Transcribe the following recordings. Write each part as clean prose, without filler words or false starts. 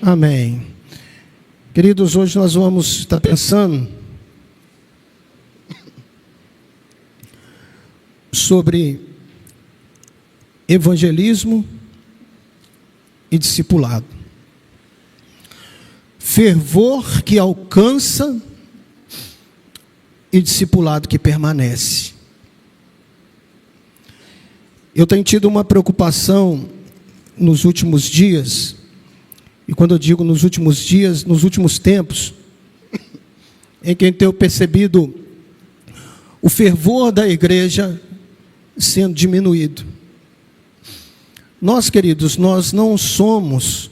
Amém. Queridos, hoje nós vamos estar pensando sobre evangelismo e discipulado. Fervor que alcança e discipulado que permanece. Eu tenho tido uma preocupação nos últimos dias, e quando eu digo nos últimos dias, nos últimos tempos, em que eu tenho percebido o fervor da igreja sendo diminuído. Nós, queridos, nós não somos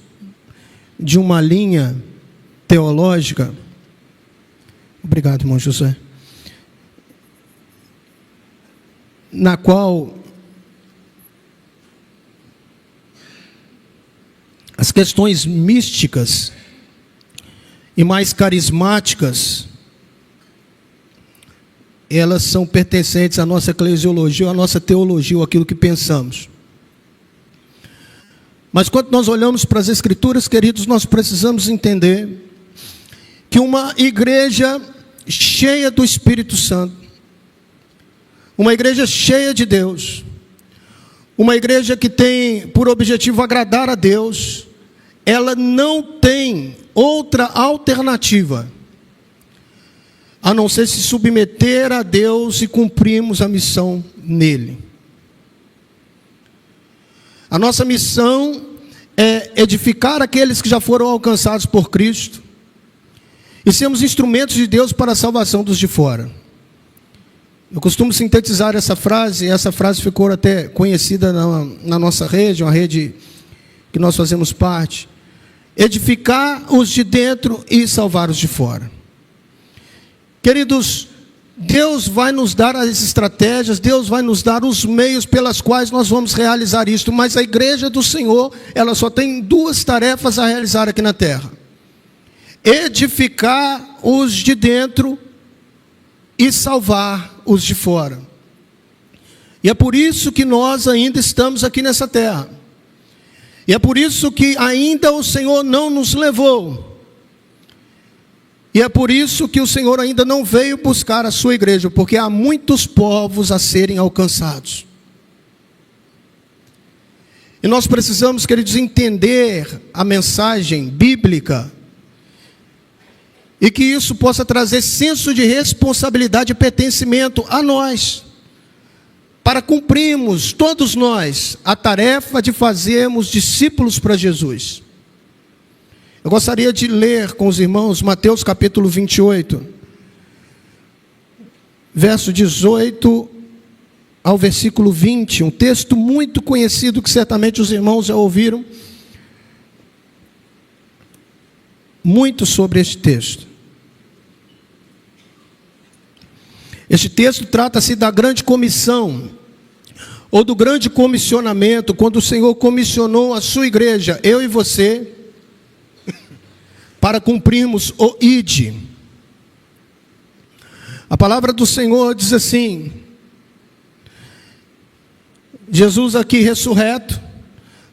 de uma linha teológica. Obrigado, irmão José. Na qual as questões místicas e mais carismáticas, elas são pertencentes à nossa eclesiologia, à nossa teologia, ou aquilo que pensamos. Mas quando nós olhamos para as Escrituras, queridos, nós precisamos entender que uma igreja cheia do Espírito Santo, uma igreja cheia de Deus, uma igreja que tem por objetivo agradar a Deus, ela não tem outra alternativa a não ser se submeter a Deus e cumprirmos a missão nele. A nossa missão é edificar aqueles que já foram alcançados por Cristo e sermos instrumentos de Deus para a salvação dos de fora. Eu costumo sintetizar essa frase, e essa frase ficou até conhecida na nossa rede, uma rede que nós fazemos parte: edificar os de dentro e salvar os de fora. Queridos, Deus vai nos dar as estratégias, Deus vai nos dar os meios pelas quais nós vamos realizar isto, mas a igreja do Senhor, ela só tem duas tarefas a realizar aqui na terra: edificar os de dentro e salvar os de fora. E é por isso que nós ainda estamos aqui nessa terra. E é por isso que ainda o Senhor não nos levou. E é por isso que o Senhor ainda não veio buscar a sua igreja, porque há muitos povos a serem alcançados. E nós precisamos, queridos, entender a mensagem bíblica, e que isso possa trazer senso de responsabilidade e pertencimento a nós, para cumprirmos, todos nós, a tarefa de fazermos discípulos para Jesus. Eu gostaria de ler com os irmãos Mateus capítulo 28, verso 18 ao versículo 20, um texto muito conhecido que certamente os irmãos já ouviram muito sobre este texto. Este texto trata-se da grande comissão, ou do grande comissionamento, quando o Senhor comissionou a sua igreja, eu e você, para cumprirmos o ide. A palavra do Senhor diz assim: Jesus aqui ressurreto,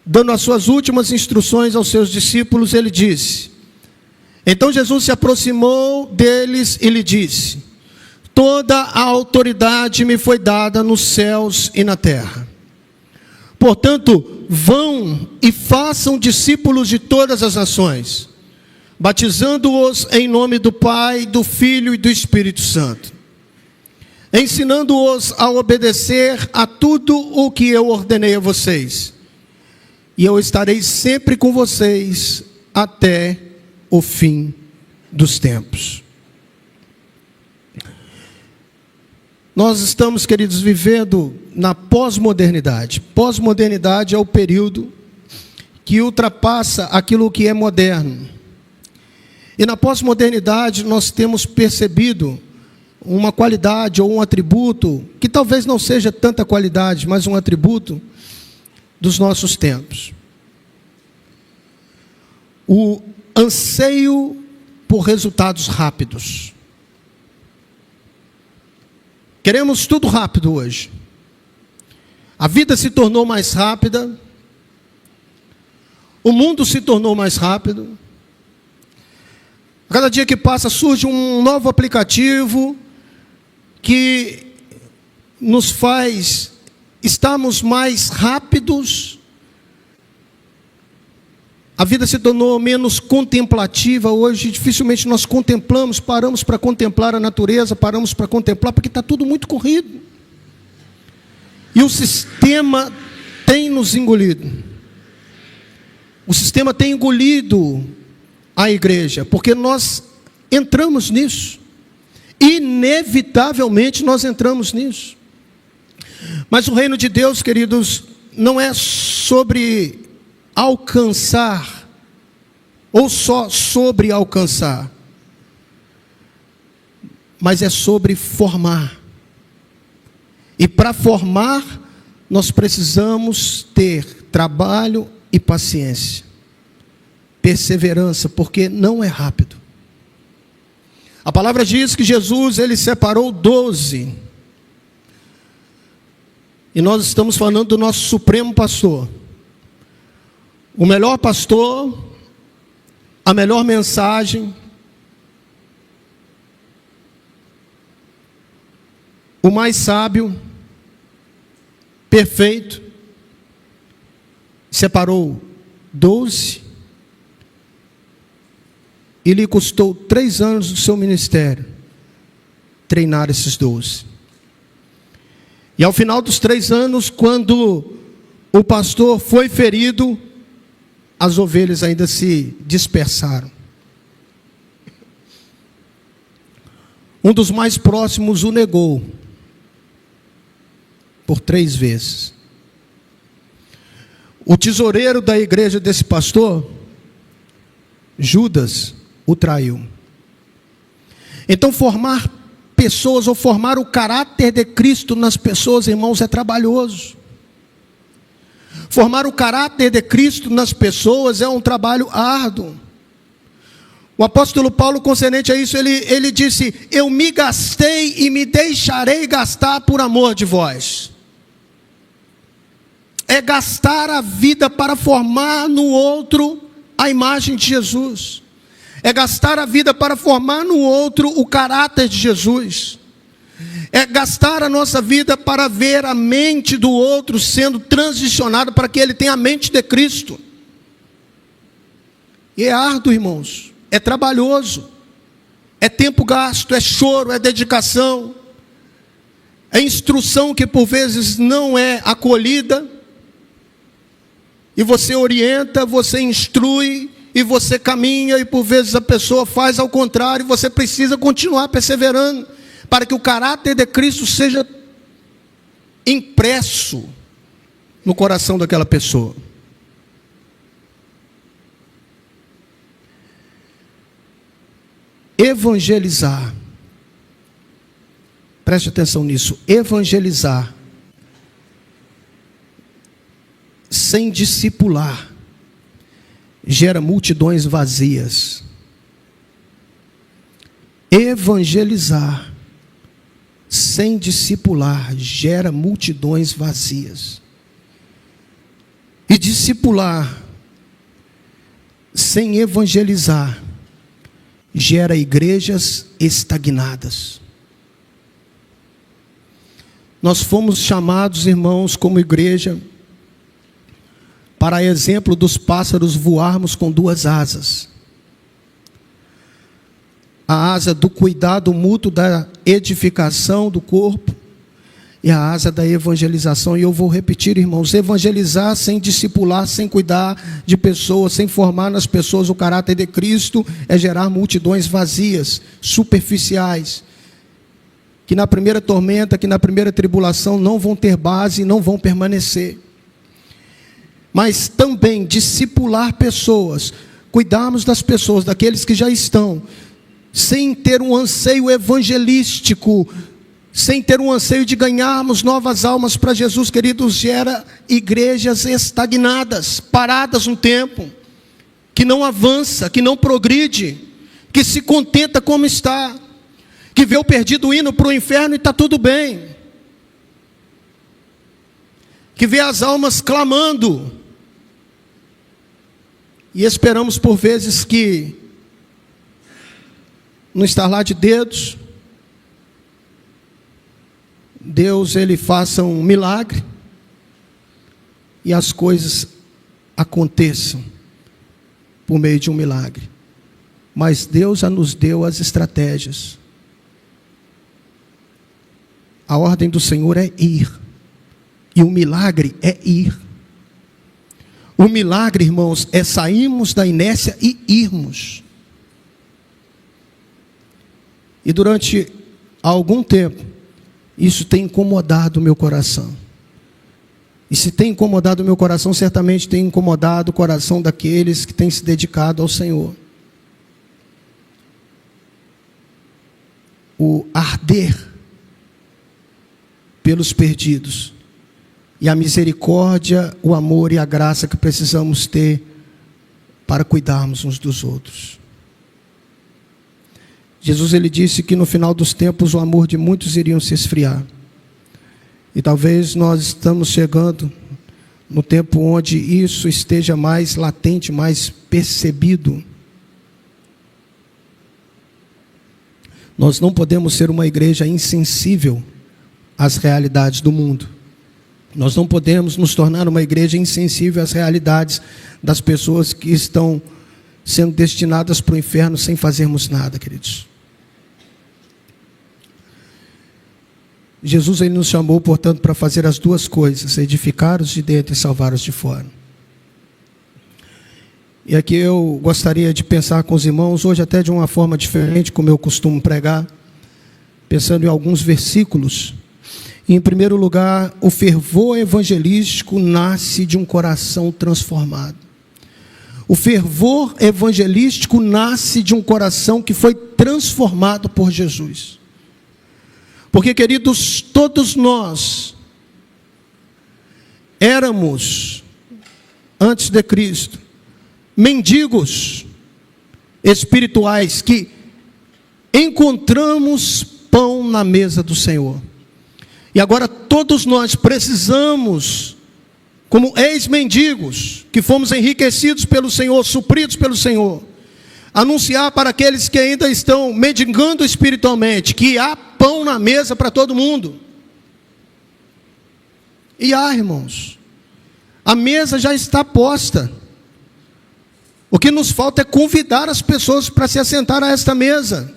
dando as suas últimas instruções aos seus discípulos, ele disse: então Jesus se aproximou deles e lhe disse: toda a autoridade me foi dada nos céus e na terra. Portanto, vão e façam discípulos de todas as nações, batizando-os em nome do Pai, do Filho e do Espírito Santo, ensinando-os a obedecer a tudo o que eu ordenei a vocês. E eu estarei sempre com vocês até o fim dos tempos. Nós estamos, queridos, vivendo na pós-modernidade. Pós-modernidade é o período que ultrapassa aquilo que é moderno. E na pós-modernidade nós temos percebido uma qualidade ou um atributo, que talvez não seja tanta qualidade, mas um atributo dos nossos tempos. O anseio por resultados rápidos. Queremos tudo rápido hoje. A vida se tornou mais rápida, o mundo se tornou mais rápido, Cada dia que passa surge um novo aplicativo que nos faz estarmos mais rápidos. A vida se tornou menos contemplativa. Hoje dificilmente nós contemplamos, paramos para contemplar a natureza, paramos para contemplar, porque está tudo muito corrido. E o sistema tem nos engolido. O sistema tem engolido a igreja, porque nós entramos nisso. Inevitavelmente nós entramos nisso. Mas o reino de Deus, queridos, não é sobre alcançar, ou só sobre alcançar, mas é sobre formar. E para formar, nós precisamos ter trabalho e paciência, perseverança, porque não é rápido. A palavra diz que Jesus, ele separou 12. E nós estamos falando do nosso supremo pastor. O melhor pastor, a melhor mensagem, o mais sábio, perfeito, separou 12 e lhe custou 3 anos do seu ministério treinar esses 12. E ao final dos 3 anos, quando o pastor foi ferido, as ovelhas ainda se dispersaram. Um dos mais próximos o negou por 3 vezes. O tesoureiro da igreja desse pastor, Judas, o traiu. Então formar pessoas, ou formar o caráter de Cristo nas pessoas, irmãos, é trabalhoso. Formar o caráter de Cristo nas pessoas é um trabalho árduo. O apóstolo Paulo, concernente a isso, ele disse: eu me gastei e me deixarei gastar por amor de vós. É gastar a vida para formar no outro a imagem de Jesus. É gastar a vida para formar no outro o caráter de Jesus. É gastar a nossa vida para ver a mente do outro sendo transicionada para que ele tenha a mente de Cristo. E é árduo, irmãos. É trabalhoso. É tempo gasto, é choro, é dedicação. É instrução que por vezes não é acolhida. E você orienta, você instrui, e você caminha, e por vezes a pessoa faz ao contrário, e você precisa continuar perseverando, para que o caráter de Cristo seja impresso no coração daquela pessoa. Evangelizar, preste atenção nisso, evangelizar, sem discipular, gera multidões vazias. Evangelizar sem discipular gera multidões vazias. E discipular sem evangelizar gera igrejas estagnadas. Nós fomos chamados, irmãos, como igreja, para exemplo dos pássaros voarmos com 2 asas. A asa do cuidado mútuo da edificação do corpo e a asa da evangelização. E eu vou repetir, irmãos, evangelizar sem discipular, sem cuidar de pessoas, sem formar nas pessoas o caráter de Cristo, é gerar multidões vazias, superficiais, que na primeira tormenta, que na primeira tribulação não vão ter base e não vão permanecer. Mas também discipular pessoas, cuidarmos das pessoas, daqueles que já estão, sem ter um anseio evangelístico, sem ter um anseio de ganharmos novas almas para Jesus, queridos, gera igrejas estagnadas, paradas no tempo, que não avança, que não progride, que se contenta como está, que vê o perdido indo para o inferno e está tudo bem, que vê as almas clamando, e esperamos por vezes que no estalar de dedos, Deus ele faça um milagre e as coisas aconteçam por meio de um milagre. Mas Deus já nos deu as estratégias. A ordem do Senhor é ir. E o milagre é ir. O milagre, irmãos, é sairmos da inércia e irmos. E durante algum tempo, isso tem incomodado o meu coração. E se tem incomodado o meu coração, certamente tem incomodado o coração daqueles que têm se dedicado ao Senhor. O arder pelos perdidos. E a misericórdia, o amor e a graça que precisamos ter para cuidarmos uns dos outros. Jesus ele disse que no final dos tempos o amor de muitos iriam se esfriar. E talvez nós estamos chegando no tempo onde isso esteja mais latente, mais percebido. Nós não podemos ser uma igreja insensível às realidades do mundo. Nós não podemos nos tornar uma igreja insensível às realidades das pessoas que estão sendo destinadas para o inferno sem fazermos nada, queridos. Jesus ele nos chamou, portanto, para fazer as duas coisas: edificar os de dentro e salvar os de fora. E aqui eu gostaria de pensar com os irmãos, hoje até de uma forma diferente, como eu costumo pregar, pensando em alguns versículos. E, em primeiro lugar, o fervor evangelístico nasce de um coração transformado. O fervor evangelístico nasce de um coração que foi transformado por Jesus. Porque, queridos, todos nós éramos, antes de Cristo, mendigos espirituais que encontramos pão na mesa do Senhor. E agora todos nós precisamos, como ex-mendigos, que fomos enriquecidos pelo Senhor, supridos pelo Senhor, anunciar para aqueles que ainda estão mendigando espiritualmente, que há pão na mesa para todo mundo. E há, irmãos, a mesa já está posta. O que nos falta é convidar as pessoas para se assentar a esta mesa.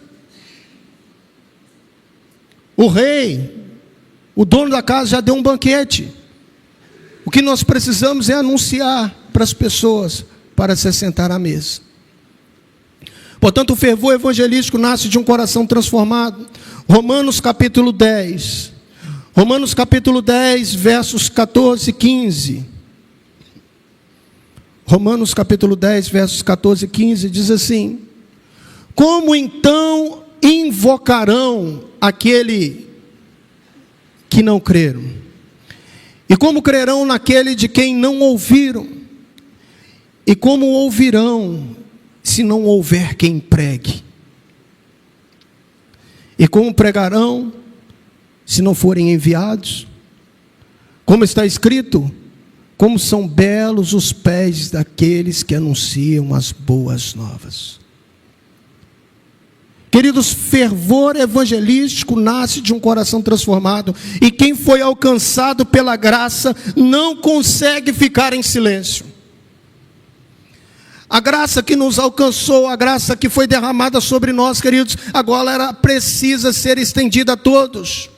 O rei, o dono da casa já deu um banquete. O que nós precisamos é anunciar para as pessoas para se assentar à mesa. Portanto, o fervor evangelístico nasce de um coração transformado. Romanos capítulo 10. Romanos capítulo 10, versos 14 e 15. Romanos capítulo 10, versos 14 e 15, diz assim: como então invocarão aquele que não creram? E como crerão naquele de quem não ouviram? E como ouvirão se não houver quem pregue? E como pregarão se não forem enviados? Como está escrito: como são belos os pés daqueles que anunciam as boas novas. Queridos, fervor evangelístico nasce de um coração transformado. E quem foi alcançado pela graça não consegue ficar em silêncio. A graça que nos alcançou, a graça que foi derramada sobre nós, queridos, agora ela precisa ser estendida a todos.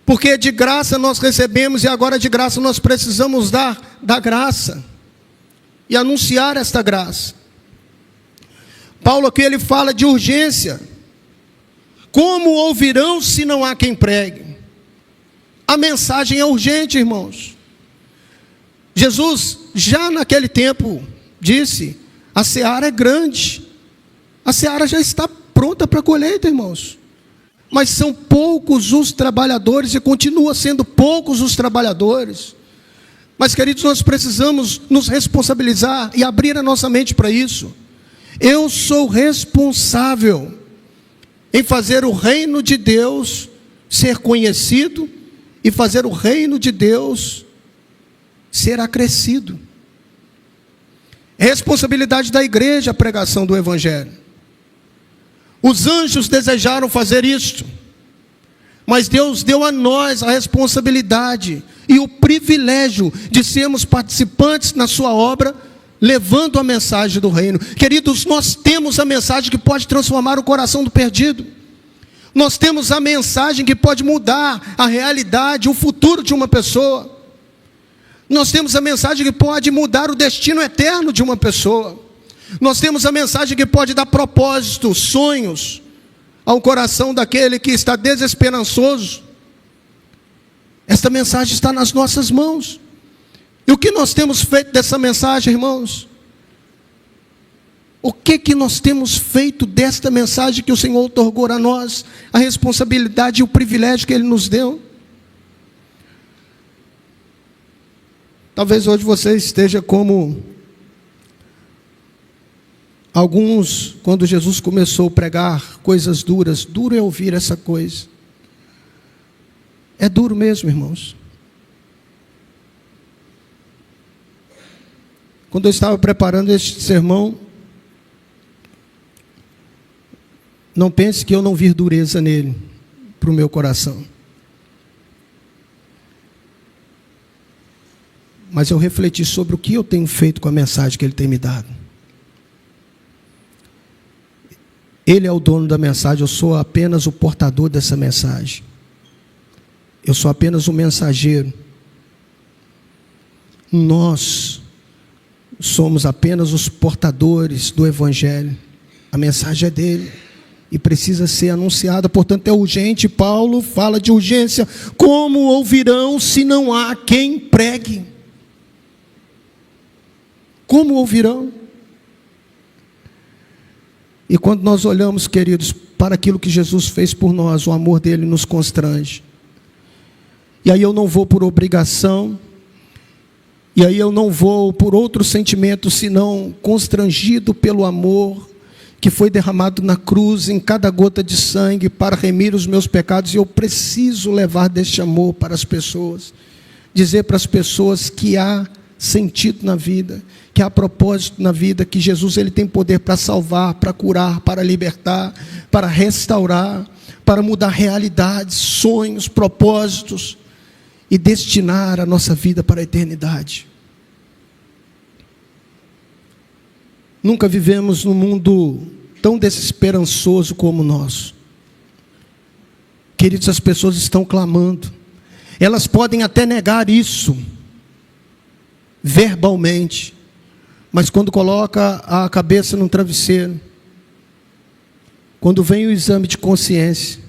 Porque de graça nós recebemos e agora de graça nós precisamos dar da graça. E anunciar esta graça. Paulo aqui ele fala de urgência. Como ouvirão se não há quem pregue? A mensagem é urgente, irmãos. Jesus já naquele tempo disse: a seara é grande. A seara já está pronta para a colheita, irmãos. Mas são poucos os trabalhadores e continua sendo poucos os trabalhadores. Mas, queridos, nós precisamos nos responsabilizar e abrir a nossa mente para isso. Eu sou responsável em fazer o reino de Deus ser conhecido e fazer o reino de Deus ser acrescido. É responsabilidade da igreja a pregação do Evangelho. Os anjos desejaram fazer isto, mas Deus deu a nós a responsabilidade e o privilégio de sermos participantes na sua obra, levando a mensagem do reino. Queridos, nós temos a mensagem que pode transformar o coração do perdido. Nós temos a mensagem que pode mudar a realidade, o futuro de uma pessoa. Nós temos a mensagem que pode mudar o destino eterno de uma pessoa. Nós temos a mensagem que pode dar propósito, sonhos ao coração daquele que está desesperançoso. Esta mensagem está nas nossas mãos. E o que nós temos feito dessa mensagem, irmãos? O que nós temos feito desta mensagem que o Senhor outorgou a nós, a responsabilidade e o privilégio que Ele nos deu? Talvez hoje você esteja como alguns, quando Jesus começou a pregar coisas duras. Duro é ouvir essa coisa. É duro mesmo, irmãos. Quando eu estava preparando este sermão, não pense que eu não vi dureza nele, para o meu coração. Mas eu refleti sobre o que eu tenho feito com a mensagem que Ele tem me dado. Ele é o dono da mensagem, eu sou apenas o portador dessa mensagem. Eu sou apenas o mensageiro. Nós somos apenas os portadores do Evangelho. A mensagem é dele e precisa ser anunciada, portanto é urgente. Paulo fala de urgência. Como ouvirão se não há quem pregue? Como ouvirão? E quando nós olhamos, queridos, para aquilo que Jesus fez por nós, o amor dele nos constrange. E aí eu não vou por obrigação, e aí eu não vou por outro sentimento, senão constrangido pelo amor que foi derramado na cruz, em cada gota de sangue, para remir os meus pecados. E eu preciso levar deste amor para as pessoas, dizer para as pessoas que há sentido na vida, que há propósito na vida, que Jesus ele tem poder para salvar, para curar, para libertar, para restaurar, para mudar realidades, sonhos, propósitos e destinar a nossa vida para a eternidade. Nunca vivemos num mundo tão desesperançoso como o nosso. Queridos, as pessoas estão clamando. Elas podem até negar isso verbalmente, mas quando coloca a cabeça num travesseiro, quando vem o exame de consciência,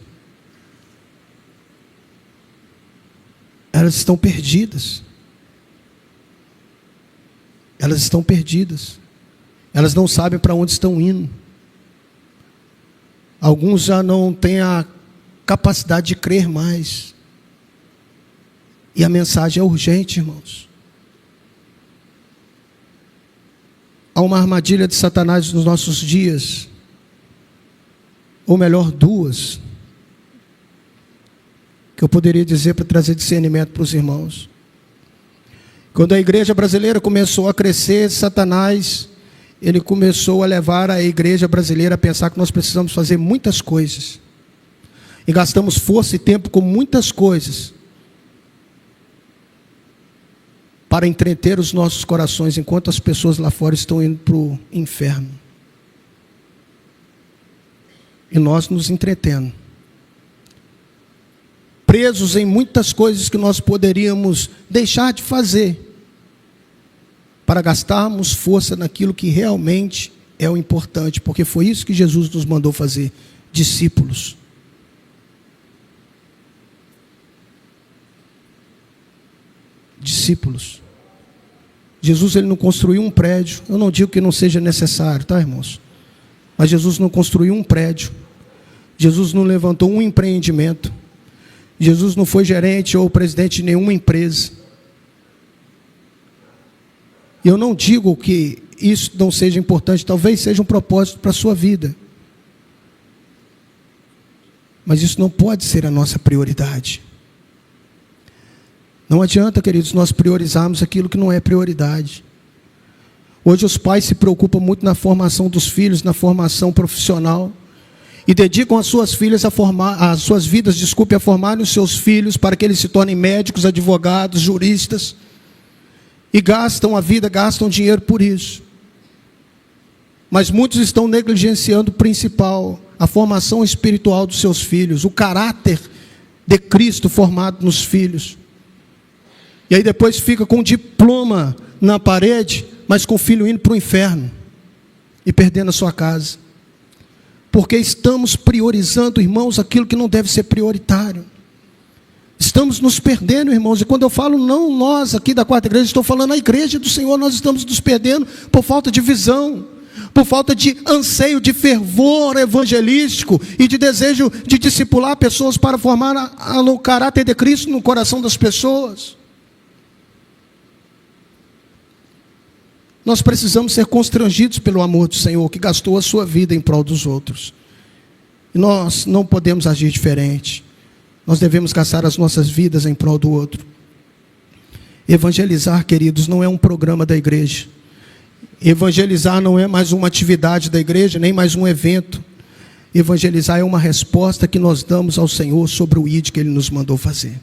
elas estão perdidas. Elas estão perdidas. Elas não sabem para onde estão indo. Alguns já não têm a capacidade de crer mais. E a mensagem é urgente, irmãos. Há uma armadilha de Satanás nos nossos dias, ou melhor, duas, que eu poderia dizer para trazer discernimento para os irmãos. Quando a igreja brasileira começou a crescer, Satanás, ele começou a levar a igreja brasileira a pensar que nós precisamos fazer muitas coisas, e gastamos força e tempo com muitas coisas, para entreter os nossos corações, enquanto as pessoas lá fora estão indo para o inferno. E nós nos entretendo, presos em muitas coisas que nós poderíamos deixar de fazer, para gastarmos força naquilo que realmente é o importante, porque foi isso que Jesus nos mandou fazer, discípulos. Discípulos. Jesus ele não construiu um prédio. Eu não digo que não seja necessário, tá, irmãos? Mas Jesus não construiu um prédio. Jesus não levantou um empreendimento. Jesus não foi gerente ou presidente de nenhuma empresa. E eu não digo que isso não seja importante. Talvez seja um propósito para a sua vida. Mas isso não pode ser a nossa prioridade. Não adianta, queridos, nós priorizarmos aquilo que não é prioridade. Hoje os pais se preocupam muito na formação dos filhos, na formação profissional. e dedicam as suas filhas a formar, as suas vidas, a formarem os seus filhos para que eles se tornem médicos, advogados, juristas, e gastam a vida, gastam dinheiro por isso. Mas muitos estão negligenciando o principal, a formação espiritual dos seus filhos, o caráter de Cristo formado nos filhos. E aí depois fica com um diploma na parede, mas com o filho indo para o inferno e perdendo a sua casa. Porque estamos priorizando, irmãos, aquilo que não deve ser prioritário. Estamos nos perdendo, irmãos. E quando eu falo não nós aqui da quarta igreja, estou falando a igreja do Senhor, nós estamos nos perdendo por falta de visão, por falta de anseio, de fervor evangelístico e de desejo de discipular pessoas para formar o caráter de Cristo no coração das pessoas. Nós precisamos ser constrangidos pelo amor do Senhor, que gastou a sua vida em prol dos outros. E nós não podemos agir diferente. Nós devemos gastar as nossas vidas em prol do outro. Evangelizar, queridos, não é um programa da igreja. Evangelizar não é mais uma atividade da igreja, nem mais um evento. Evangelizar é uma resposta que nós damos ao Senhor sobre o ID que Ele nos mandou fazer.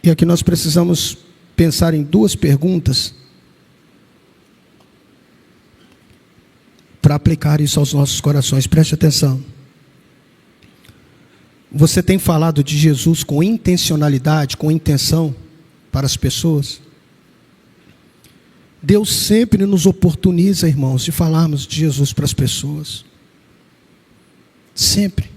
E aqui nós precisamos pensar em duas perguntas para aplicar isso aos nossos corações. Preste atenção. Você tem falado de Jesus com intencionalidade, com intenção para as pessoas? Deus sempre nos oportuniza, irmãos, de falarmos de Jesus para as pessoas. Sempre.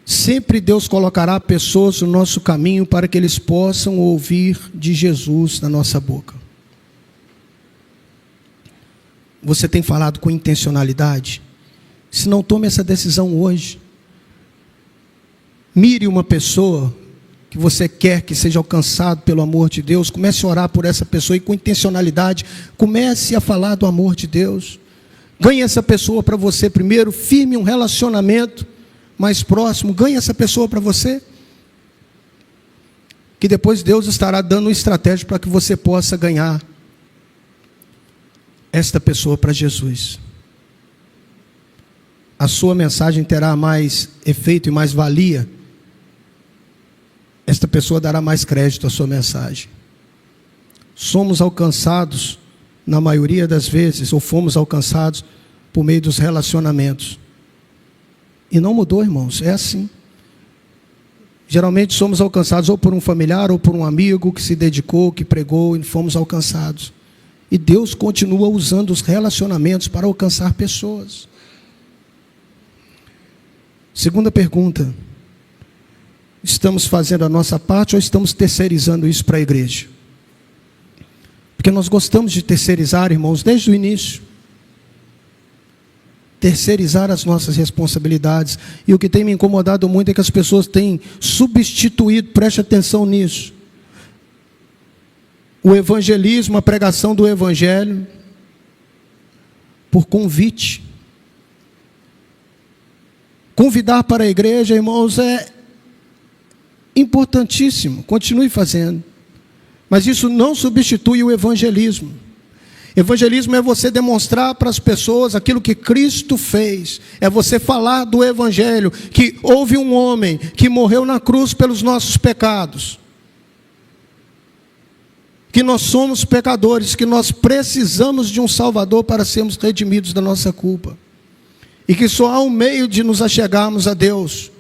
Sempre Deus colocará pessoas no nosso caminho para que eles possam ouvir de Jesus na nossa boca. Você tem falado com intencionalidade? Se não, tome essa decisão hoje. Mire uma pessoa que você quer que seja alcançado pelo amor de Deus. Comece a orar por essa pessoa e com intencionalidade comece a falar do amor de Deus. Ganhe essa pessoa para você primeiro. Firme um relacionamento mais próximo, ganhe essa pessoa para você, que depois Deus estará dando uma estratégia para que você possa ganhar esta pessoa para Jesus. A sua mensagem terá mais efeito e mais valia, esta pessoa dará mais crédito à sua mensagem. Somos alcançados, na maioria das vezes, ou fomos alcançados por meio dos relacionamentos. E não mudou, irmãos, é assim. Geralmente somos alcançados ou por um familiar ou por um amigo que se dedicou, que pregou e fomos alcançados. E Deus continua usando os relacionamentos para alcançar pessoas. Segunda pergunta: estamos fazendo a nossa parte ou estamos terceirizando isso para a igreja? Porque nós gostamos de terceirizar, irmãos, desde o início. Terceirizar as nossas responsabilidades. E o que tem me incomodado muito é que as pessoas têm substituído, preste atenção nisso, o evangelismo, a pregação do evangelho, por convite. Convidar para a igreja, irmãos, é importantíssimo, continue fazendo. Mas isso não substitui o evangelismo. Evangelismo é você demonstrar para as pessoas aquilo que Cristo fez. É você falar do evangelho, que houve um homem que morreu na cruz pelos nossos pecados. Que nós somos pecadores, que nós precisamos de um Salvador para sermos redimidos da nossa culpa. E que só há um meio de nos achegarmos a Deus,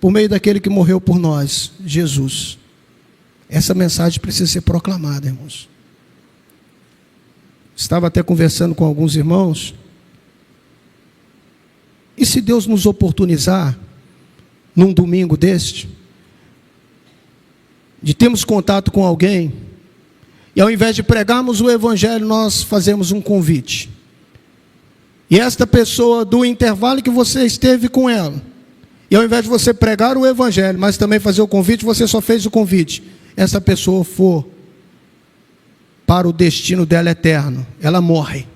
por meio daquele que morreu por nós, Jesus. Essa mensagem precisa ser proclamada, irmãos. Estava até conversando com alguns irmãos. E se Deus nos oportunizar, num domingo deste, de termos contato com alguém, e ao invés de pregarmos o evangelho, nós fazemos um convite. E esta pessoa, do intervalo que você esteve com ela, e ao invés de você pregar o evangelho, mas também fazer o convite, você só fez o convite. Essa pessoa for para o destino dela eterno, ela morre.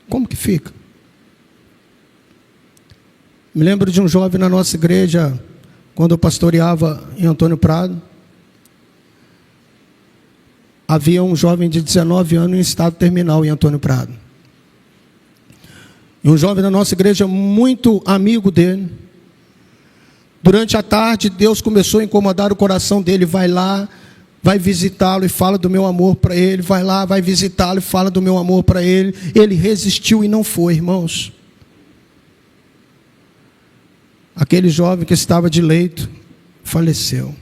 Como que fica? Me lembro de um jovem na nossa igreja, quando eu pastoreava em Antônio Prado. havia um jovem de 19 anos em estado terminal em Antônio Prado. E um jovem da nossa igreja, muito amigo dele. Durante a tarde, Deus começou a incomodar o coração dele. Vai lá, vai visitá-lo e fala do meu amor para ele. Vai lá, vai visitá-lo e fala do meu amor para ele. Ele resistiu e não foi, irmãos. Aquele jovem que estava de leito, faleceu.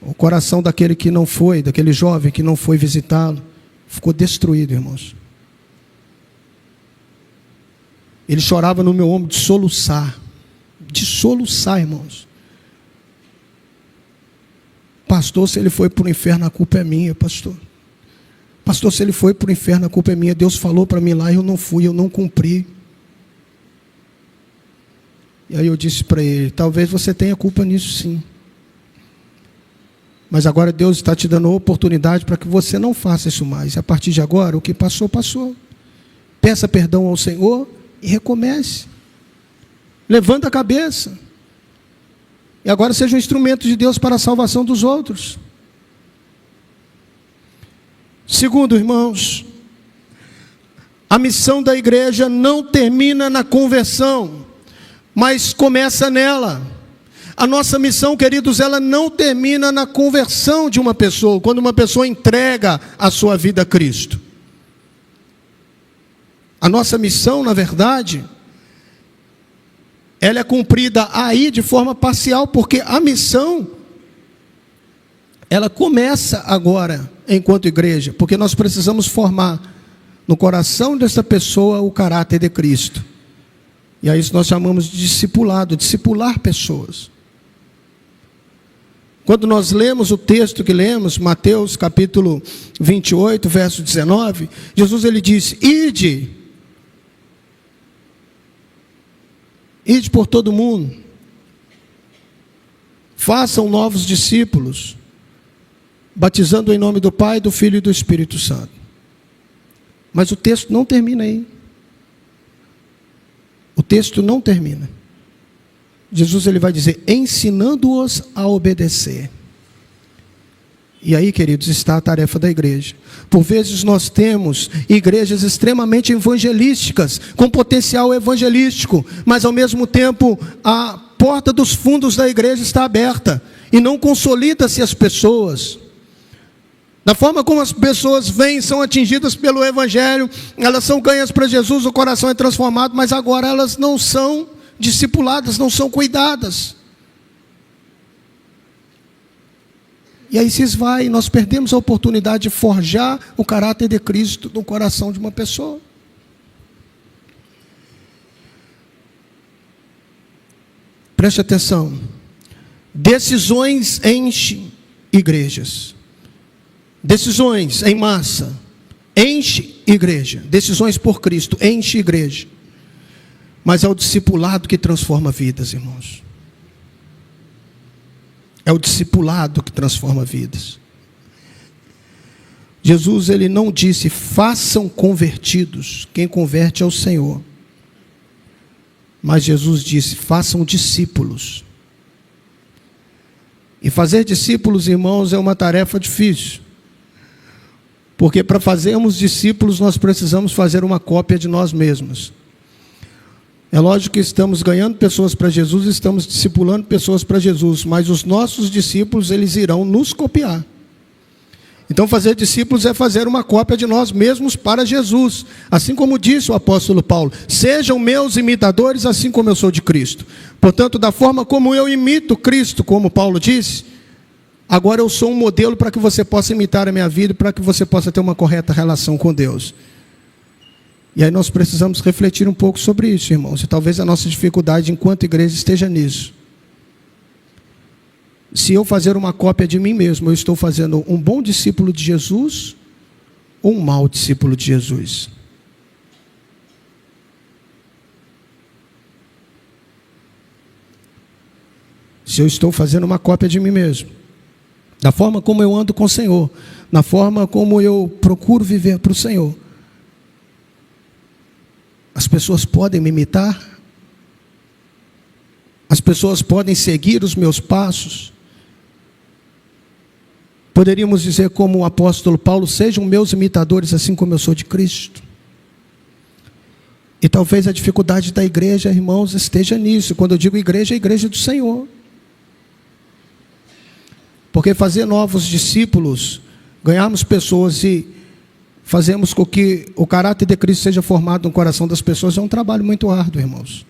O coração daquele que não foi, daquele jovem que não foi visitá-lo, ficou destruído, irmãos. Ele chorava no meu ombro de soluçar, irmãos. Pastor, se ele foi para o inferno, a culpa é minha, pastor. Pastor, se ele foi para o inferno, a culpa é minha. Deus falou para mim lá e eu não fui, eu não cumpri. E aí eu disse para ele, talvez você tenha culpa nisso sim. Mas agora Deus está te dando a oportunidade para que você não faça isso mais. E a partir de agora, o que passou, passou. Peça perdão ao Senhor e recomece. Levanta a cabeça. E agora seja um instrumento de Deus para a salvação dos outros. Segundo, irmãos, a missão da igreja não termina na conversão, mas começa nela. A nossa missão, queridos, ela não termina na conversão de uma pessoa, quando uma pessoa entrega a sua vida a Cristo. A nossa missão, na verdade, ela é cumprida aí de forma parcial, porque a missão, ela começa agora, enquanto igreja, porque nós precisamos formar no coração dessa pessoa o caráter de Cristo. E a isso nós chamamos de discipulado, discipular pessoas. Quando nós lemos o texto que lemos, Mateus capítulo 28, verso 19, Jesus ele disse, ide por todo mundo, façam novos discípulos, batizando em nome do Pai, do Filho e do Espírito Santo. Mas o texto não termina aí. O texto não termina. Jesus ele vai dizer, ensinando-os a obedecer. E aí, queridos, está a tarefa da igreja. Por vezes nós temos igrejas extremamente evangelísticas, com potencial evangelístico, mas ao mesmo tempo a porta dos fundos da igreja está aberta, e não consolida-se as pessoas. Da forma como as pessoas vêm, são atingidas pelo evangelho, elas são ganhas para Jesus, o coração é transformado, mas agora elas não são discipuladas, não são cuidadas. E aí se esvai, nós perdemos a oportunidade de forjar o caráter de Cristo no coração de uma pessoa. Preste atenção. Decisões enchem igrejas. Decisões em massa enche igreja. Decisões por Cristo enche igreja. Mas é o discipulado que transforma vidas, irmãos. É o discipulado que transforma vidas. Jesus, ele não disse, façam convertidos. Quem converte é o Senhor. Mas Jesus disse, façam discípulos. E fazer discípulos, irmãos, é uma tarefa difícil. Porque para fazermos discípulos, nós precisamos fazer uma cópia de nós mesmos. É lógico que estamos ganhando pessoas para Jesus, estamos discipulando pessoas para Jesus, mas os nossos discípulos, eles irão nos copiar. Então fazer discípulos é fazer uma cópia de nós mesmos para Jesus. Assim como disse o apóstolo Paulo, sejam meus imitadores assim como eu sou de Cristo. Portanto, da forma como eu imito Cristo, como Paulo disse, agora eu sou um modelo para que você possa imitar a minha vida, para que você possa ter uma correta relação com Deus. E aí nós precisamos refletir um pouco sobre isso, irmãos. E talvez a nossa dificuldade enquanto igreja esteja nisso. Se eu fazer uma cópia de mim mesmo, eu estou fazendo um bom discípulo de Jesus ou um mau discípulo de Jesus? Se eu estou fazendo uma cópia de mim mesmo, da forma como eu ando com o Senhor, na forma como eu procuro viver para o Senhor, as pessoas podem me imitar? As pessoas podem seguir os meus passos? Poderíamos dizer como o apóstolo Paulo: sejam meus imitadores, assim como eu sou de Cristo. E talvez a dificuldade da igreja, irmãos, esteja nisso. Quando eu digo igreja, é a igreja do Senhor. Porque fazer novos discípulos, ganharmos pessoas e fazermos com que o caráter de Cristo seja formado no coração das pessoas, é um trabalho muito árduo, irmãos.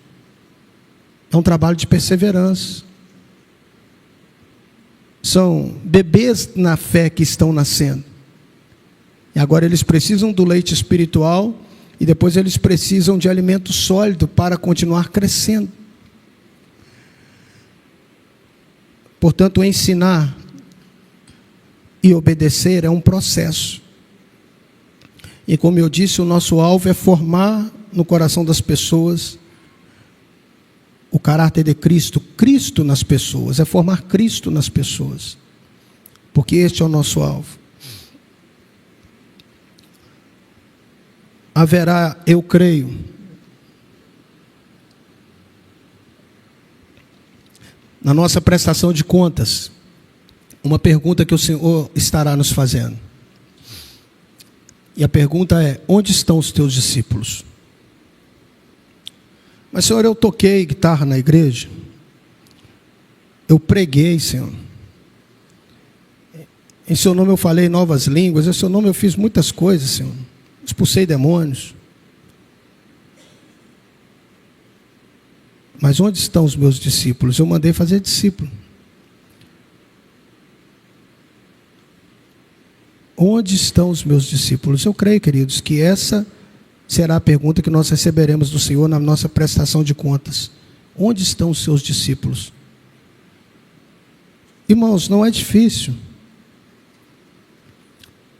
É um trabalho de perseverança. São bebês na fé que estão nascendo. E agora eles precisam do leite espiritual e depois eles precisam de alimento sólido para continuar crescendo. Portanto, ensinar e obedecer é um processo. E como eu disse, o nosso alvo é formar no coração das pessoas o caráter de Cristo, Cristo nas pessoas, é formar Cristo nas pessoas, porque este é o nosso alvo. Haverá, eu creio, na nossa prestação de contas, uma pergunta que o Senhor estará nos fazendo. E a pergunta é: onde estão os teus discípulos? Mas, Senhor, eu toquei guitarra na igreja, eu preguei, Senhor, em seu nome eu falei novas línguas, em seu nome eu fiz muitas coisas, Senhor, expulsei demônios. Mas onde estão os meus discípulos? Eu mandei fazer discípulo. Onde estão os meus discípulos? Eu creio, queridos, que essa será a pergunta que nós receberemos do Senhor na nossa prestação de contas. Onde estão os seus discípulos? Irmãos, não é difícil.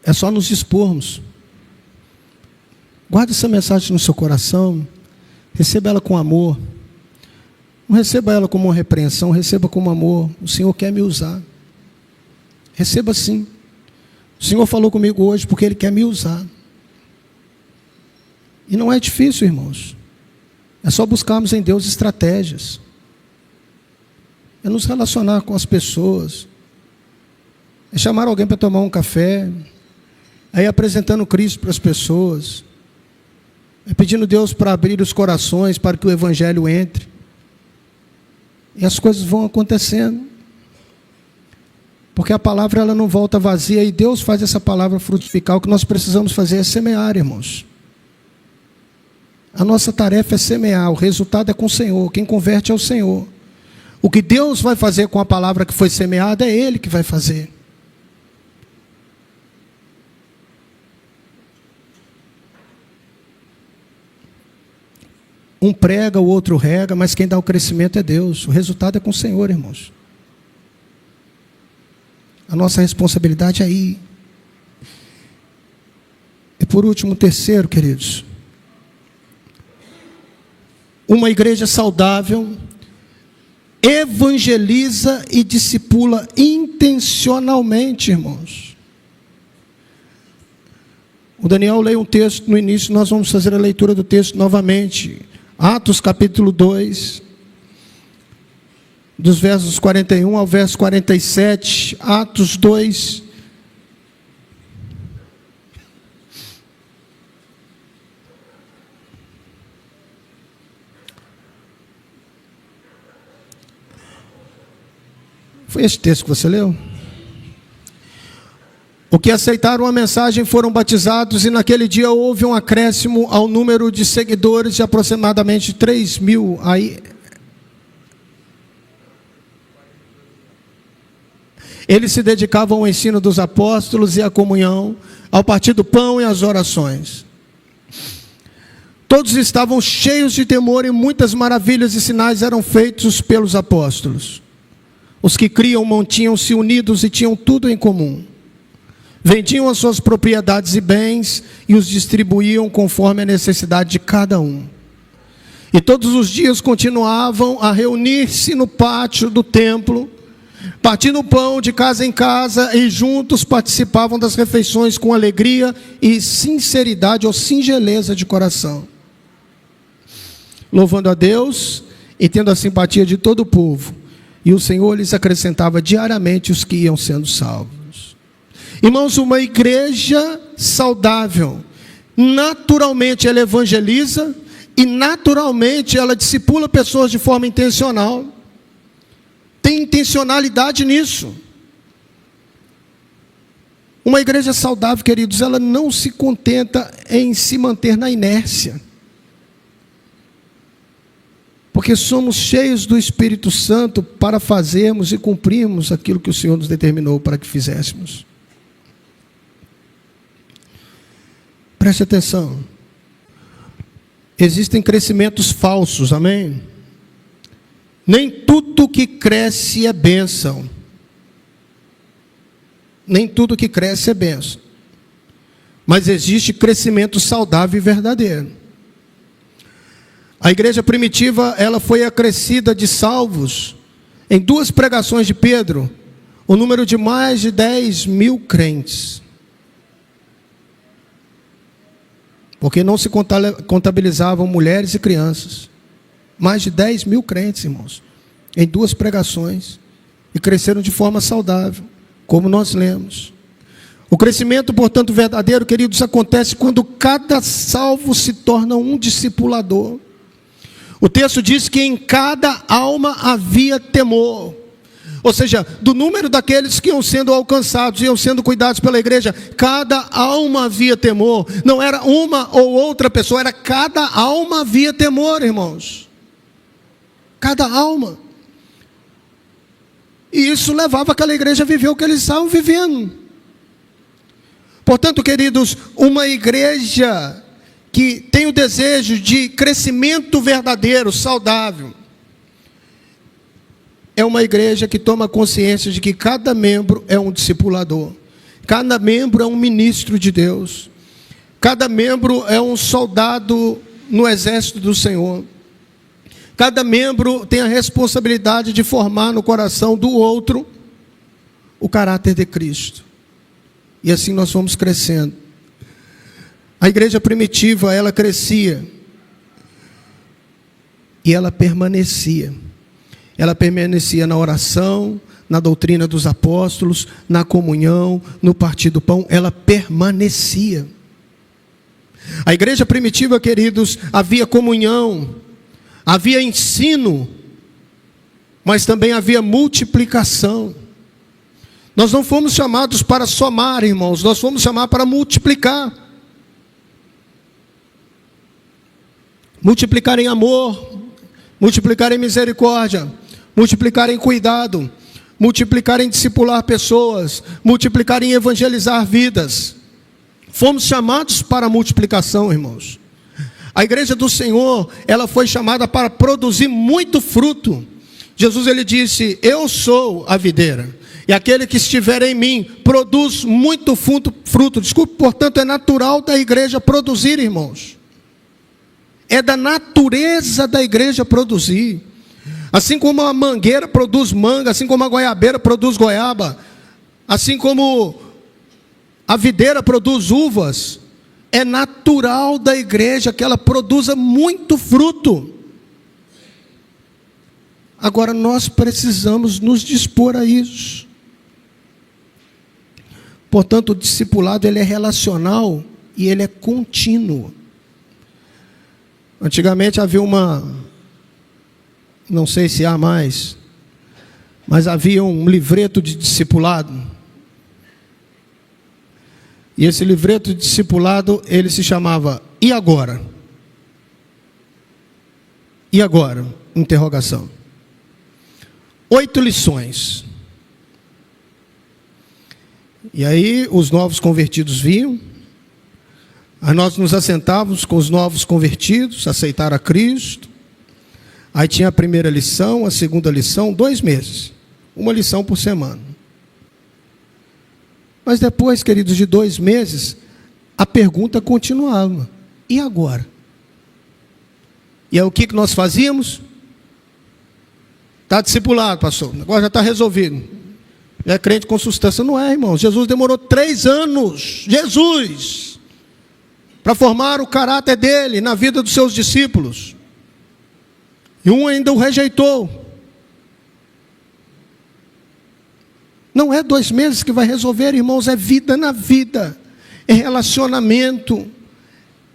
É só nos dispormos. Guarde essa mensagem no seu coração. Receba ela com amor. Não receba ela como uma repreensão, receba como amor. O Senhor quer me usar. Receba sim. O Senhor falou comigo hoje porque Ele quer me usar. E não é difícil, irmãos. É só buscarmos em Deus estratégias. É nos relacionar com as pessoas. É chamar alguém para tomar um café. É ir apresentando Cristo para as pessoas. É pedindo a Deus para abrir os corações para que o Evangelho entre. E as coisas vão acontecendo. Porque a palavra ela não volta vazia e Deus faz essa palavra frutificar. O que nós precisamos fazer é semear, irmãos. A nossa tarefa é semear, o resultado é com o Senhor, quem converte é o Senhor. O que Deus vai fazer com a palavra que foi semeada é Ele que vai fazer. Um prega, o outro rega, mas quem dá o crescimento é Deus. O resultado é com o Senhor, irmãos. A nossa responsabilidade é aí. E por último, terceiro, queridos. Uma igreja saudável evangeliza e discipula intencionalmente, irmãos. O Daniel leu um texto no início, nós vamos fazer a leitura do texto novamente. Atos capítulo 2, dos versos 41 ao verso 47, Atos 2. Foi esse texto que você leu? O que aceitaram a mensagem foram batizados, e naquele dia houve um acréscimo ao número de seguidores de aproximadamente 3.000. Aí, eles se dedicavam ao ensino dos apóstolos e à comunhão, ao partir do pão e às orações. Todos estavam cheios de temor e muitas maravilhas e sinais eram feitos pelos apóstolos. Os que criam mantinham-se unidos e tinham tudo em comum. Vendiam as suas propriedades e bens e os distribuíam conforme a necessidade de cada um. E todos os dias continuavam a reunir-se no pátio do templo, partindo o pão de casa em casa, e juntos participavam das refeições com alegria e sinceridade ou singeleza de coração, louvando a Deus e tendo a simpatia de todo o povo. E o Senhor lhes acrescentava diariamente os que iam sendo salvos. Irmãos, uma igreja saudável, naturalmente ela evangeliza e naturalmente ela discipula pessoas de forma intencional. Tem intencionalidade nisso. Uma igreja saudável, queridos, ela não se contenta em se manter na inércia. Porque somos cheios do Espírito Santo para fazermos e cumprirmos aquilo que o Senhor nos determinou para que fizéssemos. Preste atenção. Existem crescimentos falsos, amém? Nem tudo que cresce é bênção. Nem tudo que cresce é bênção. Mas existe crescimento saudável e verdadeiro. A igreja primitiva, ela foi acrescida de salvos. Em 2 pregações de Pedro, o número de mais de 10.000 crentes. Porque não se contabilizavam mulheres e crianças. Mais de 10.000 crentes, irmãos. Em 2 pregações. E cresceram de forma saudável, como nós lemos. O crescimento, portanto, verdadeiro, queridos, acontece quando cada salvo se torna um discipulador. O texto diz que em cada alma havia temor. Ou seja, do número daqueles que iam sendo alcançados, iam sendo cuidados pela igreja, cada alma havia temor. Não era uma ou outra pessoa, era cada alma havia temor, irmãos. Cada alma. E isso levava aquela igreja a viver o que eles estavam vivendo. Portanto, queridos, uma igreja que tem o desejo de crescimento verdadeiro, saudável, é uma igreja que toma consciência de que cada membro é um discipulador. Cada membro é um ministro de Deus. Cada membro é um soldado no exército do Senhor. Cada membro tem a responsabilidade de formar no coração do outro o caráter de Cristo. E assim nós vamos crescendo. A igreja primitiva, ela crescia. E ela permanecia. Ela permanecia na oração, na doutrina dos apóstolos, na comunhão, no partir do pão. Ela permanecia. A igreja primitiva, queridos, havia comunhão, havia ensino, mas também havia multiplicação. Nós não fomos chamados para somar, irmãos, nós fomos chamados para multiplicar. Multiplicar em amor, multiplicar em misericórdia, multiplicar em cuidado, multiplicar em discipular pessoas, multiplicar em evangelizar vidas. Fomos chamados para a multiplicação, irmãos. A igreja do Senhor, ela foi chamada para produzir muito fruto. Jesus, ele disse: eu sou a videira, e aquele que estiver em mim produz muito fruto. Desculpe, portanto, é natural da igreja produzir, irmãos. É da natureza da igreja produzir. Assim como a mangueira produz manga, assim como a goiabeira produz goiaba, assim como a videira produz uvas, é natural da igreja que ela produza muito fruto. Agora nós precisamos nos dispor a isso. Portanto, o discipulado, ele é relacional e ele é contínuo. Antigamente havia não sei se há mais, mas havia um livreto de discipulado. E esse livreto de discipulado, ele se chamava "E agora?" E agora? Interrogação. 8 lições. E aí os novos convertidos vinham, aí nós nos assentávamos com os novos convertidos, aceitaram a Cristo. Aí tinha a primeira lição, a segunda lição, 2 meses. Uma lição por semana. Mas depois, queridos, de 2 meses, a pergunta continuava: e agora? E aí o que nós fazíamos? Está discipulado, pastor, agora já está resolvido. É crente com substância. Não é, irmão. Jesus demorou 3 anos, Jesus, para formar o caráter dele na vida dos seus discípulos. E um ainda o rejeitou. Não é 2 meses que vai resolver, irmãos, é vida na vida, é relacionamento,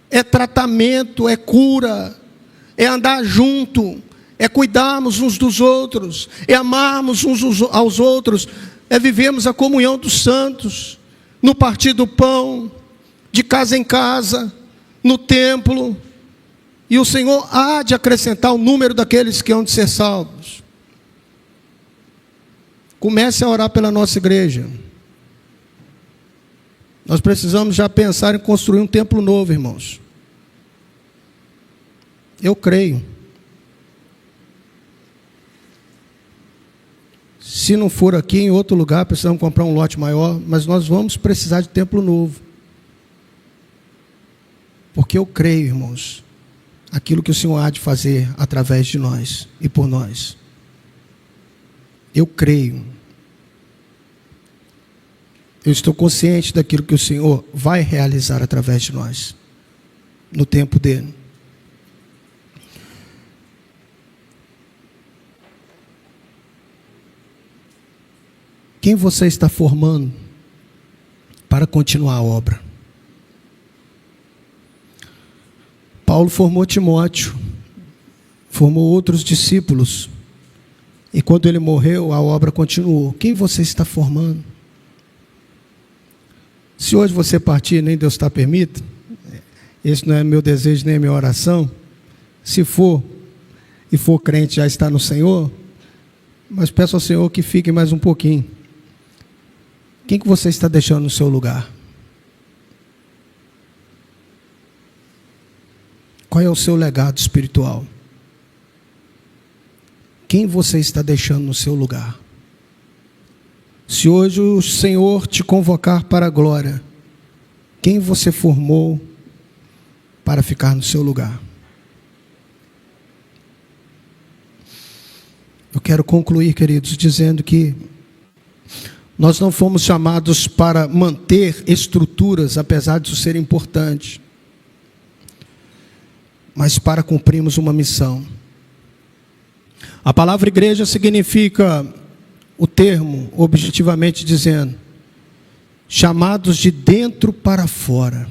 é tratamento, é cura, é andar junto, é cuidarmos uns dos outros, é amarmos uns aos outros, é vivermos a comunhão dos santos, no partir do pão, de casa em casa, no templo, e o Senhor há de acrescentar o número daqueles que hão de ser salvos. Comece a orar pela nossa igreja. Nós precisamos já pensar em construir um templo novo, irmãos. Eu creio. Se não for aqui, em outro lugar, precisamos comprar um lote maior, mas nós vamos precisar de templo novo. Porque eu creio, irmãos, aquilo que o Senhor há de fazer através de nós e por nós. Eu creio. Eu estou consciente daquilo que o Senhor vai realizar através de nós, no tempo dele. Quem você está formando para continuar a obra? Paulo formou Timóteo, formou outros discípulos, e quando ele morreu, a obra continuou. Quem você está formando? Se hoje você partir, nem Deus está permita, esse não é meu desejo nem a minha oração. Se for, e for crente, já está no Senhor, mas peço ao Senhor que fique mais um pouquinho. Quem que você está deixando no seu lugar? Qual é o seu legado espiritual? Quem você está deixando no seu lugar? Se hoje o Senhor te convocar para a glória, quem você formou para ficar no seu lugar? Eu quero concluir, queridos, dizendo que nós não fomos chamados para manter estruturas, apesar de isso ser importante, mas para cumprirmos uma missão. A palavra igreja significa o termo, objetivamente dizendo, chamados de dentro para fora.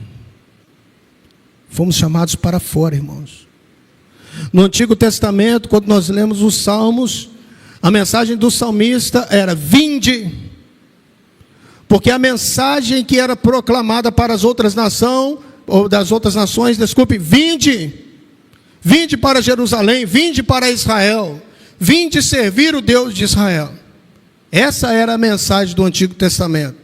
Fomos chamados para fora, irmãos. No Antigo Testamento, quando nós lemos os Salmos, a mensagem do salmista era: vinde, porque a mensagem que era proclamada para as outras nações, ou das outras nações, vinde, vinde para Jerusalém, vinde para Israel, vinde servir o Deus de Israel. Essa era a mensagem do Antigo Testamento.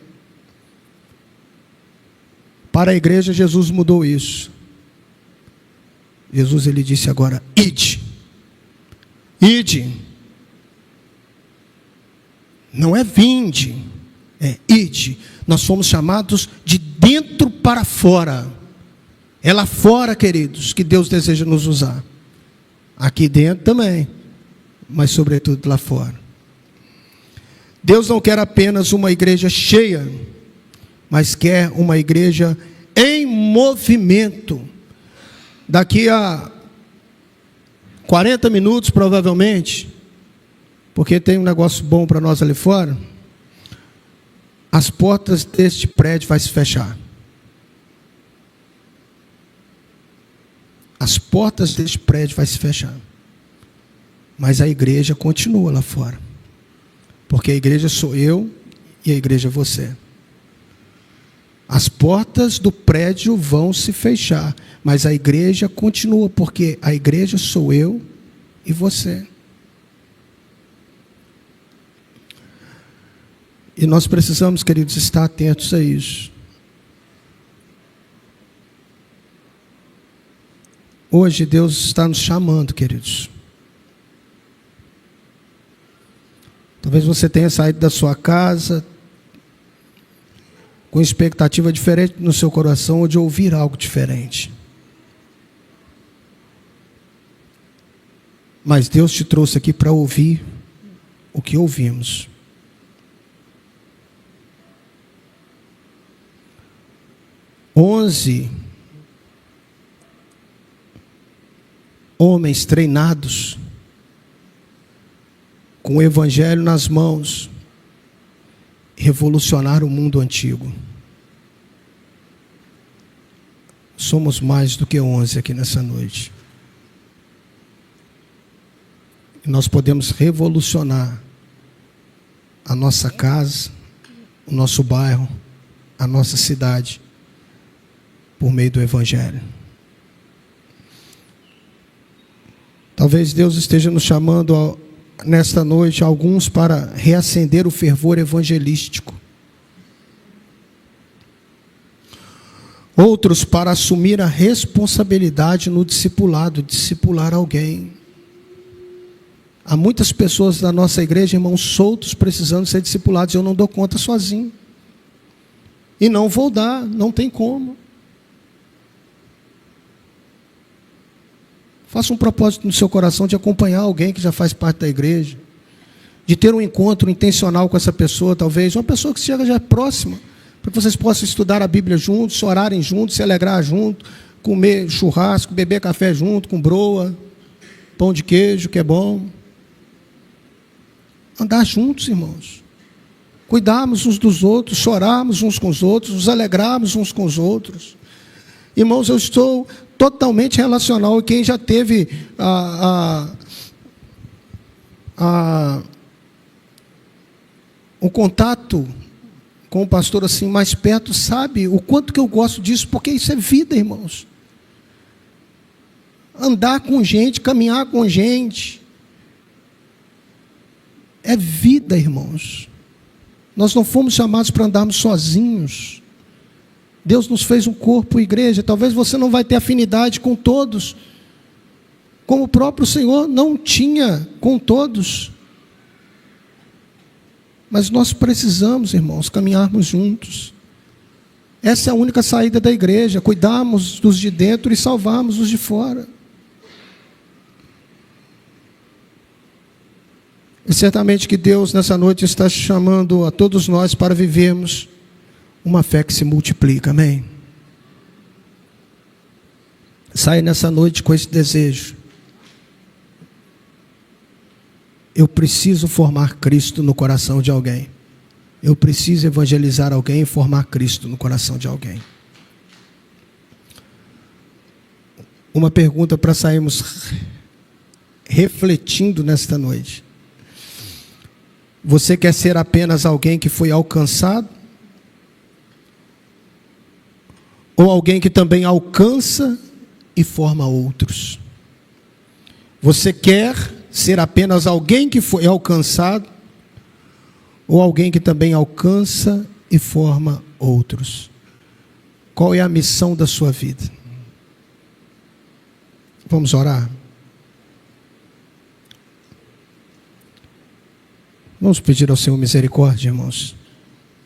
Para a igreja, Jesus mudou isso. Jesus, ele disse agora: ide, ide. Não é vinde, é ide. Nós fomos chamados de dentro para fora. É lá fora, queridos, que Deus deseja nos usar. Aqui dentro também, mas sobretudo lá fora. Deus não quer apenas uma igreja cheia, mas quer uma igreja em movimento. Daqui a 40 minutos, provavelmente, porque tem um negócio bom para nós ali fora, as portas deste prédio vão se fechar. As portas deste prédio vão se fechar. Mas a igreja continua lá fora. Porque a igreja sou eu e a igreja é você. As portas do prédio vão se fechar, mas a igreja continua, porque a igreja sou eu e você. E nós precisamos, queridos, estar atentos a isso. Hoje Deus está nos chamando, queridos. Talvez você tenha saído da sua casa com expectativa diferente no seu coração, ou de ouvir algo diferente. Mas Deus te trouxe aqui para ouvir o que ouvimos. Onze homens treinados, com o evangelho nas mãos, revolucionar o mundo antigo. Somos mais do que 11 aqui nessa noite. E nós podemos revolucionar a nossa casa, o nosso bairro, a nossa cidade, por meio do Evangelho. Talvez Deus esteja nos chamando nesta noite, alguns para reacender o fervor evangelístico. Outros para assumir a responsabilidade no discipulado, discipular alguém. Há muitas pessoas da nossa igreja, irmãos, soltos, precisando ser discipulados. Eu não dou conta sozinho. E não vou dar, não tem como. Faça um propósito no seu coração de acompanhar alguém que já faz parte da igreja. De ter um encontro intencional com essa pessoa, talvez. Uma pessoa que chega já próxima. Para que vocês possam estudar a Bíblia juntos, orarem juntos, se alegrar juntos, comer churrasco, beber café junto, com broa, pão de queijo, que é bom. Andar juntos, irmãos. Cuidarmos uns dos outros, chorarmos uns com os outros, nos alegrarmos uns com os outros. Irmãos, eu estou totalmente relacional. E quem já teve um contato com o pastor assim mais perto, sabe o quanto que eu gosto disso, porque isso é vida, irmãos. Andar com gente, caminhar com gente, é vida, irmãos. Nós não fomos chamados para andarmos sozinhos. Deus nos fez um corpo, igreja. Talvez você não vai ter afinidade com todos, como o próprio Senhor não tinha com todos. Mas nós precisamos, irmãos, caminharmos juntos. Essa é a única saída da igreja, cuidarmos dos de dentro e salvarmos os de fora. E certamente que Deus nessa noite está chamando a todos nós para vivermos uma fé que se multiplica, amém? Saia nessa noite com esse desejo. Eu preciso formar Cristo no coração de alguém. Eu preciso evangelizar alguém e formar Cristo no coração de alguém. Uma pergunta para sairmos refletindo nesta noite. Você quer ser apenas alguém que foi alcançado? Ou alguém que também alcança e forma outros? Você quer ser apenas alguém que foi alcançado, ou alguém que também alcança e forma outros? Qual é a missão da sua vida? Vamos orar? Vamos pedir ao Senhor misericórdia, irmãos,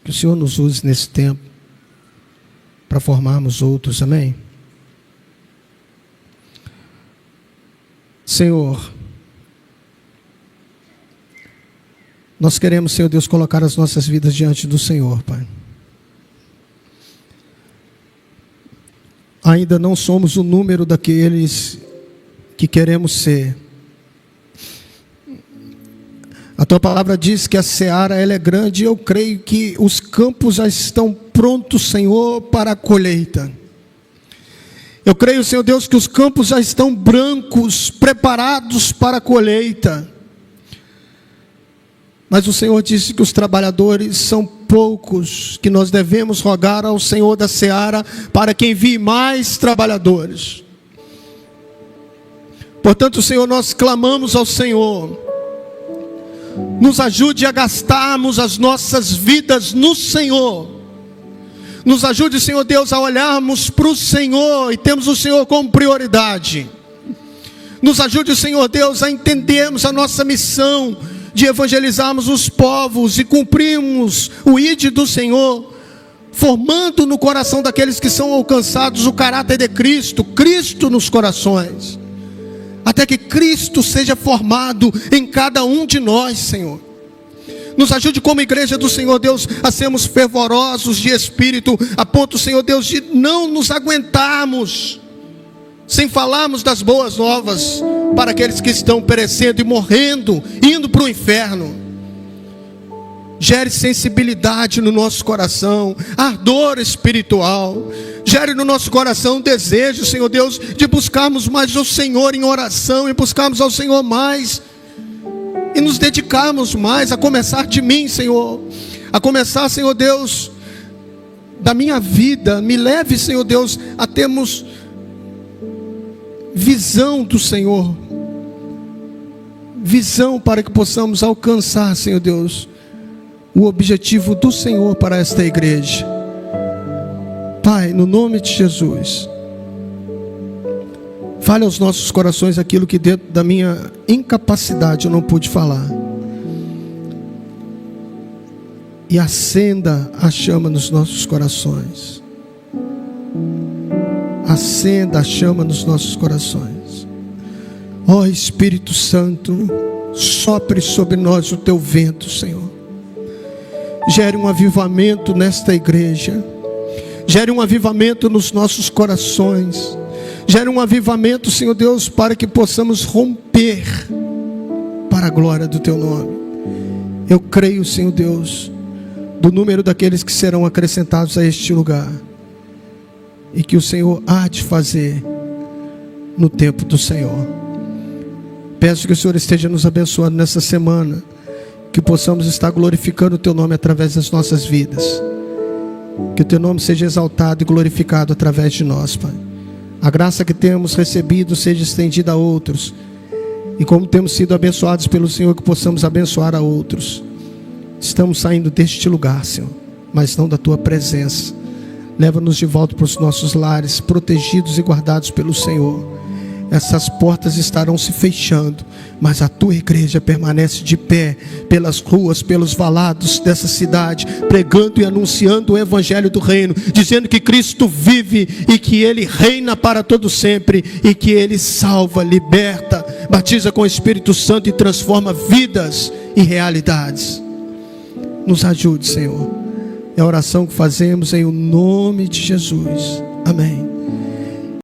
que o Senhor nos use nesse tempo para formarmos outros, amém? Senhor, nós queremos, Senhor Deus, colocar as nossas vidas diante do Senhor, Pai. Ainda não somos o número daqueles que queremos ser. A Tua palavra diz que a seara ela é grande, e eu creio que os campos já estão prontos, Senhor, para a colheita. Eu creio, Senhor Deus, que os campos já estão brancos, preparados para a colheita. Mas o Senhor disse que os trabalhadores são poucos, que nós devemos rogar ao Senhor da seara para que envie mais trabalhadores. Portanto, Senhor, nós clamamos ao Senhor, nos ajude a gastarmos as nossas vidas no Senhor. Nos ajude, Senhor Deus, a olharmos para o Senhor e temos o Senhor como prioridade. Nos ajude, Senhor Deus, a entendermos a nossa missão de evangelizarmos os povos e cumprirmos o ID do Senhor, formando no coração daqueles que são alcançados o caráter de Cristo, Cristo nos corações, até que Cristo seja formado em cada um de nós, Senhor. Nos ajude como igreja do Senhor Deus a sermos fervorosos de espírito, a ponto, Senhor Deus, de não nos aguentarmos sem falarmos das boas novas para aqueles que estão perecendo e morrendo, indo para o inferno. Gere sensibilidade no nosso coração, ardor espiritual. Gere no nosso coração desejo, Senhor Deus, de buscarmos mais o Senhor em oração, e buscarmos ao Senhor mais, e nos dedicarmos mais, a começar de mim, Senhor. A começar, Senhor Deus, da minha vida. Me leve, Senhor Deus, a termos visão do Senhor. Visão para que possamos alcançar, Senhor Deus, o objetivo do Senhor para esta igreja. Pai, no nome de Jesus, fale aos nossos corações aquilo que dentro da minha incapacidade eu não pude falar. E acenda a chama nos nossos corações. Acenda a chama nos nossos corações. Ó Espírito Santo, sopre sobre nós o teu vento, Senhor. Gere um avivamento nesta igreja. Gere um avivamento nos nossos corações. Gere um avivamento, Senhor Deus, para que possamos romper para a glória do teu nome. Eu creio, Senhor Deus, do número daqueles que serão acrescentados a este lugar, e que o Senhor há de fazer no tempo do Senhor. Peço que o Senhor esteja nos abençoando nessa semana, que possamos estar glorificando o teu nome através das nossas vidas. Que o teu nome seja exaltado e glorificado através de nós, Pai. A graça que temos recebido seja estendida a outros, e como temos sido abençoados pelo Senhor, que possamos abençoar a outros. Estamos saindo deste lugar, Senhor, mas não da tua presença. Leva-nos de volta para os nossos lares, protegidos e guardados pelo Senhor. Essas portas estarão se fechando, mas a tua igreja permanece de pé pelas ruas, pelos valados dessa cidade, pregando e anunciando o evangelho do reino, dizendo que Cristo vive e que Ele reina para todo sempre, e que Ele salva, liberta, batiza com o Espírito Santo e transforma vidas e realidades. Nos ajude, Senhor. É a oração que fazemos em o nome de Jesus. Amém.